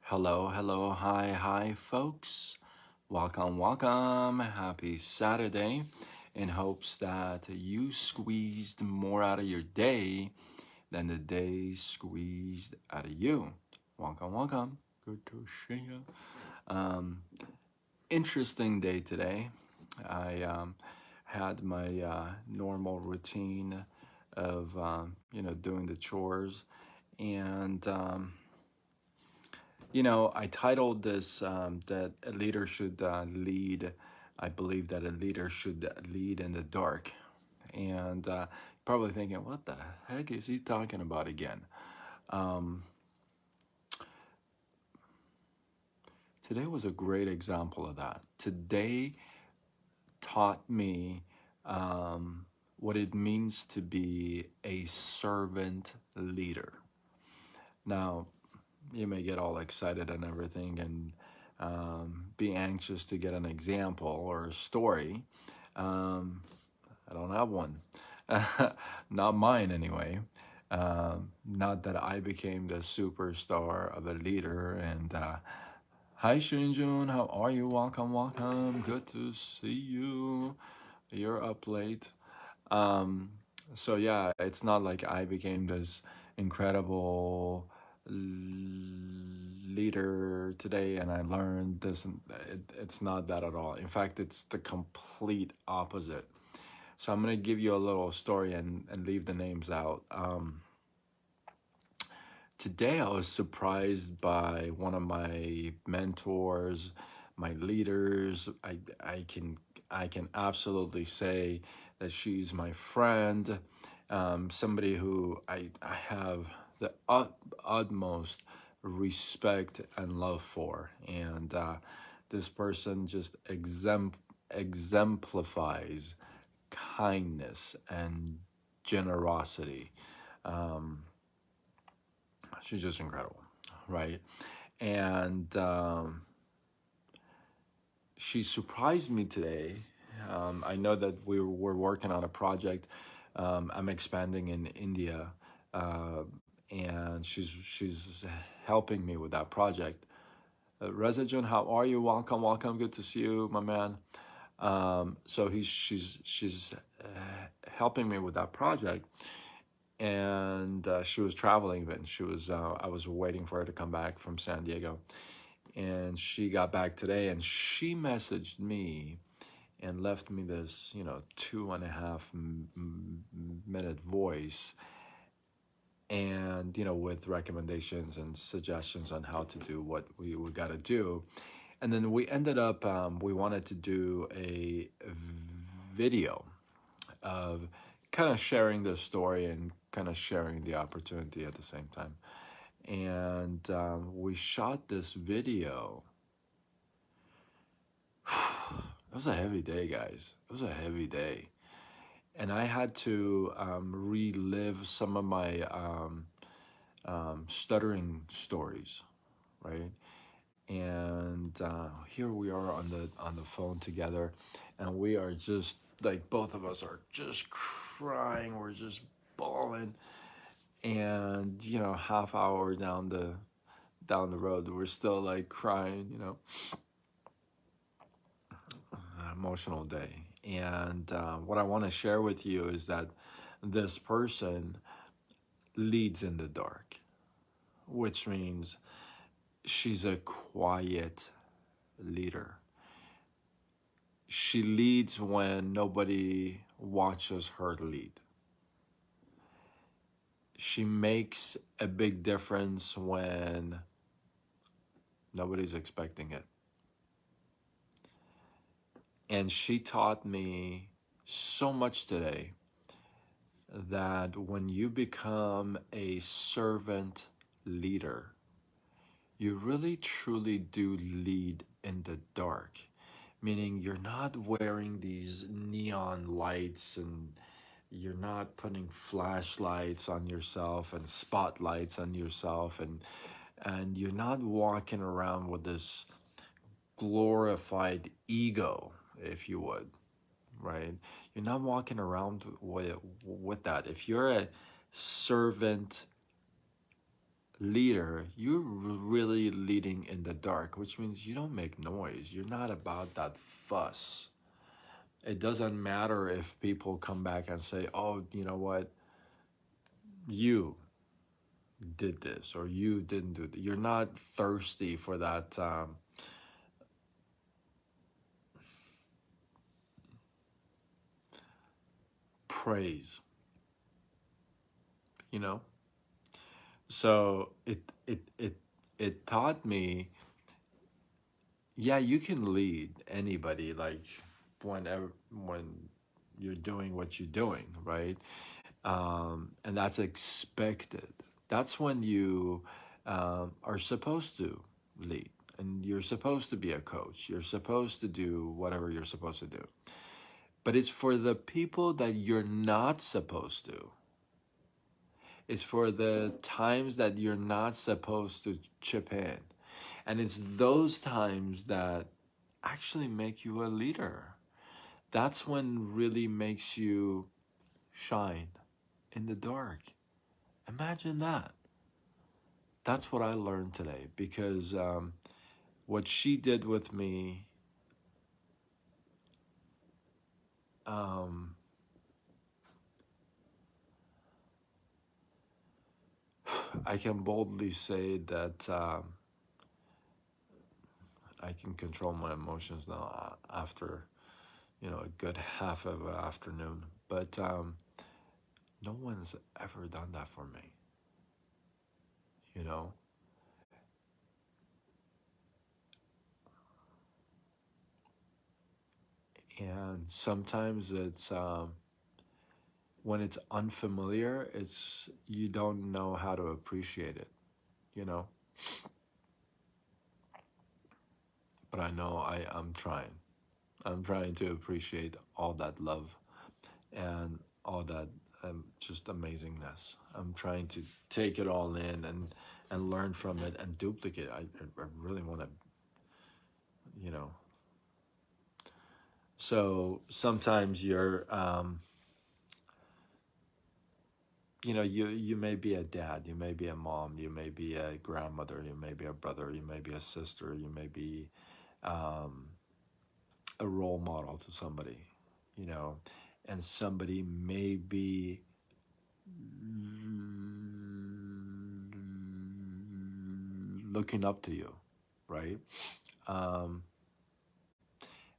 Hello, hello, hi, folks. Welcome. Happy Saturday. In hopes that you squeezed more out of your day than the day squeezed out of you. Welcome. Good to see you. Um, Interesting day today. I had my normal routine of doing the chores, and I titled this that a leader should lead. I believe that a leader should lead in the dark. And probably thinking, what the heck is he talking about again? Um, Today was a great example of that. Today taught me what it means to be a servant leader. Now, you may get all excited and everything and be anxious to get an example or a story. Um, I don't have one. Not mine, anyway. Not that I became the superstar of a leader. And hi, Shunjun. How are you? Welcome. Good to see you. You're up late. Um, so yeah, it's not like I became this incredible leader today and I learned this. It's not that at all. In fact, it's the complete opposite. So I'm gonna give you a little story and leave the names out. Today I was surprised by one of my mentors, my leaders. I can absolutely say that she's my friend, somebody who I have the utmost respect and love for, and this person just exemplifies kindness and generosity. Um, she's just incredible, right? And she surprised me today. I know that we were working on a project. I'm expanding in India, uh, and she's helping me with that project. Reza Jun, how are you? Welcome. Good to see you, my man. So she's helping me with that project, and she was traveling. Then she was I was waiting for her to come back from San Diego, and she got back today, and she messaged me and left me this 2.5 minute voice, and with recommendations and suggestions on how to do what we got to do. And then we ended up we wanted to do a video of kind of sharing the story and kind of sharing the opportunity at the same time. And we shot this video. It was a heavy day, guys. It was a heavy day. And I had to relive some of my stuttering stories, right? And here we are on the phone together, and we are just like, both of us are just crying. We're just bawling, and half hour down the road, we're still like crying. Emotional day. And what I want to share with you is that this person leads in the dark, which means she's a quiet leader. She leads when nobody watches her lead. She makes a big difference when nobody's expecting it. And she taught me so much today that when you become a servant leader, you really truly do lead in the dark. Meaning you're not wearing these neon lights, and you're not putting flashlights on yourself and spotlights on yourself, and you're not walking around with this glorified ego, if you would, right? You're not walking around with that. If you're a servant leader, you're really leading in the dark, which means you don't make noise. You're not about that fuss. It doesn't matter if people come back and say, oh, you know what, you did this or you didn't do that. You're not thirsty for that praise, you know? So it taught me, yeah, you can lead anybody like whenever when you're doing what you're doing, right? And that's expected. That's when you are supposed to lead, and you're supposed to be a coach. You're supposed to do whatever you're supposed to do. But it's for the people that you're not supposed to. It's for the times that you're not supposed to chip in. And it's those times that actually make you a leader. That's when really makes you shine in the dark. Imagine that. That's what I learned today because what she did with me, um, I can boldly say that I can control my emotions now after, a good half of an afternoon. But no one's ever done that for me, you know? And sometimes it's when it's unfamiliar, it's you don't know how to appreciate it, you know? But I know I'm trying. I'm trying to appreciate all that love and all that just amazingness. I'm trying to take it all in and learn from it and duplicate. I really want to, you know. So sometimes you may be a dad, you may be a mom, you may be a grandmother, you may be a brother, you may be a sister, you may be um, a role model to somebody, you know, and somebody may be looking up to you, right? Um,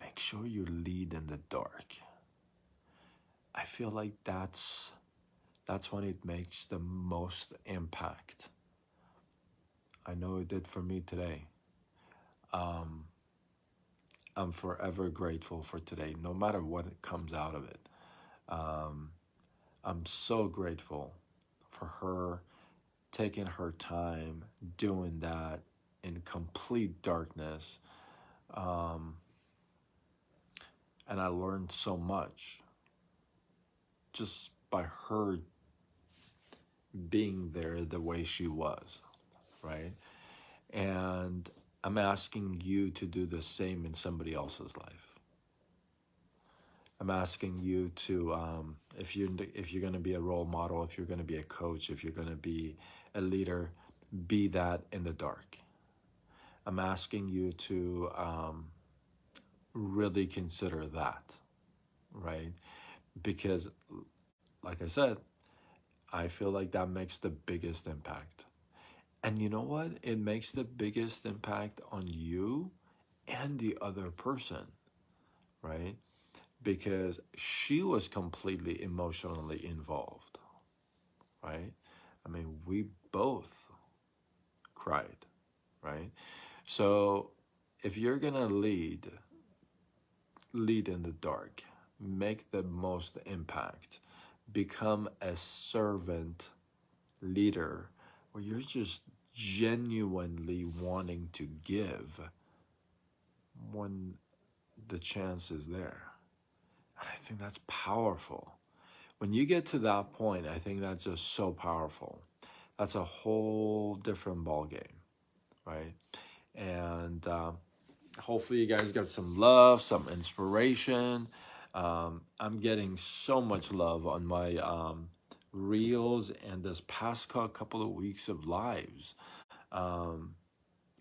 Make sure you lead in the dark. I feel like that's when it makes the most impact. I know it did for me today. Um, I'm forever grateful for today, no matter what comes out of it. Um, I'm so grateful for her taking her time doing that in complete darkness. Um, and I learned so much just by her being there the way she was, right? And I'm asking you to do the same in somebody else's life. I'm asking you to, if you're going to be a role model, if you're going to be a coach, if you're going to be a leader, be that in the dark. I'm asking you to really consider that, right? Because, like I said, I feel like that makes the biggest impact. And you know what? It makes the biggest impact on you and the other person, right? Because she was completely emotionally involved, right? I mean, we both cried, right? So if you're gonna lead in the dark, make the most impact, become a servant leader where you're just genuinely wanting to give when the chance is there. And I think that's powerful. When you get to that point, I think that's just so powerful. That's a whole different ball game, right? And hopefully, you guys got some love, some inspiration. I'm getting so much love on my reels and this past couple of weeks of lives. Um,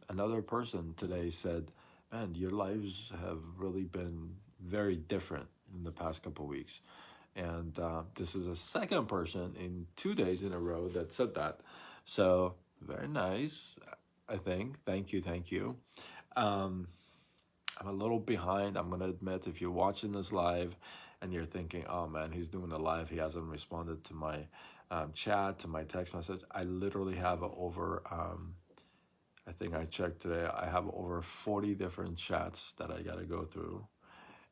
Another person today said, "Man, your lives have really been very different in the past couple of weeks." And this is a second person in 2 days in a row that said that. So very nice, I think. Thank you, thank you. Um, I'm a little behind. I'm gonna admit, if you're watching this live and you're thinking, "Oh man, he's doing a live. He hasn't responded to my chat, to my text message." I literally have over. I think I checked today. I have over 40 different chats that I gotta go through,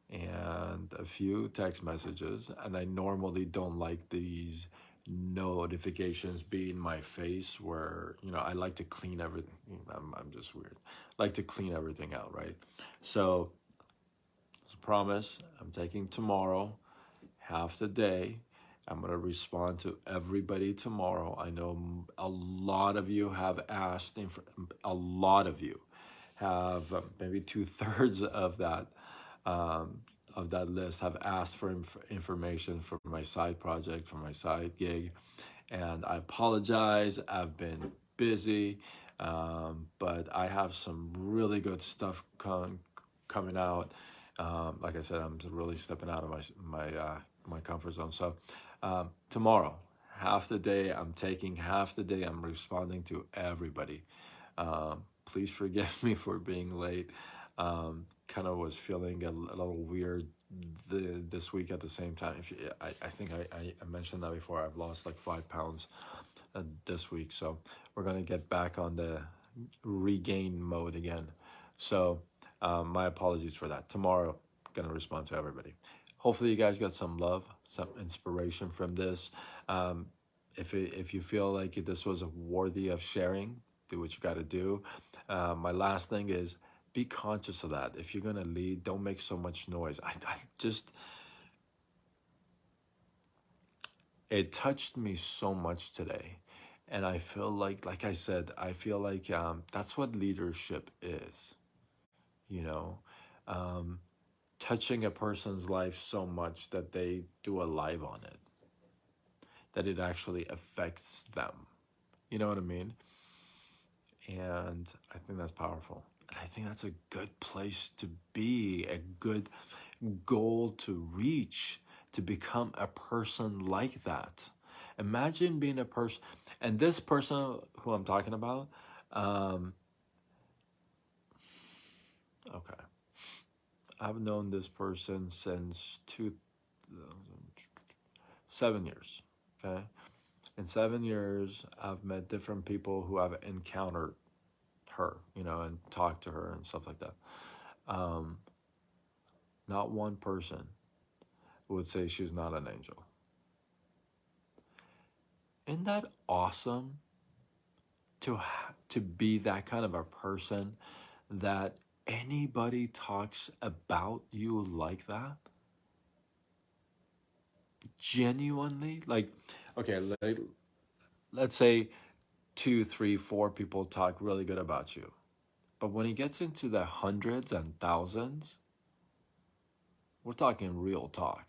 and a few text messages. And I normally don't like these notifications be in my face, where I like to clean everything. I'm just weird. Like to clean everything out, right? So, as a promise, I'm taking tomorrow half the day. I'm going to respond to everybody tomorrow. I know a lot of you have asked, a lot of you have, maybe 2/3 um, of that list have asked for information for my side project, for my side gig. And I apologize. I've been busy, but I have some really good stuff coming out. Like I said, I'm really stepping out of my comfort zone. So tomorrow, half the day, I'm taking half the day. I'm responding to everybody. Please forgive me for being late. Kind of was feeling a little weird this week at the same time. I think I mentioned that before. I've lost like 5 pounds this week, so we're gonna get back on the regain mode again. So my apologies for that. Tomorrow, gonna respond to everybody. Hopefully, you guys got some love, some inspiration from this. Um, if you feel like this was worthy of sharing, do what you got to do. My last thing is, be conscious of that. If you're gonna lead, don't make so much noise. I just, it touched me so much today, and I feel like I said, I feel like that's what leadership is. You know, um, touching a person's life so much that they do a live on it, that it actually affects them. You know what I mean? And I think that's powerful. And I think that's a good place to be, a good goal to reach, to become a person like that. Imagine being a person, and this person who I'm talking about, um, okay, I've known this person since 7 years. Okay. In 7 years, I've met different people who have encountered her, and talked to her and stuff like that. Um, Not one person would say she's not an angel. Isn't that awesome to be that kind of a person, that anybody talks about you like that? Genuinely? Like, okay, let's say two, three, four people talk really good about you. But when it gets into the hundreds and thousands, we're talking real talk.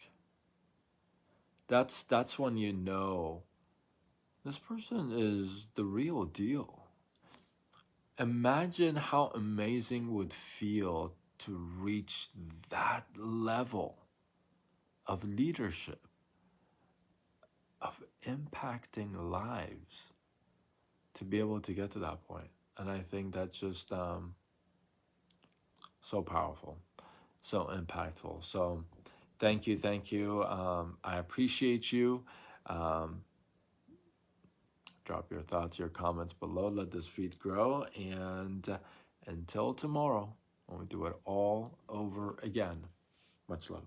That's when you know this person is the real deal. Imagine how amazing would feel to reach that level of leadership, of impacting lives, to be able to get to that point. And I think that's just so powerful, so impactful. So thank you, thank you. I appreciate you. Um, Drop your thoughts, your comments below. Let this feed grow. And until tomorrow, when we do it all over again, much love.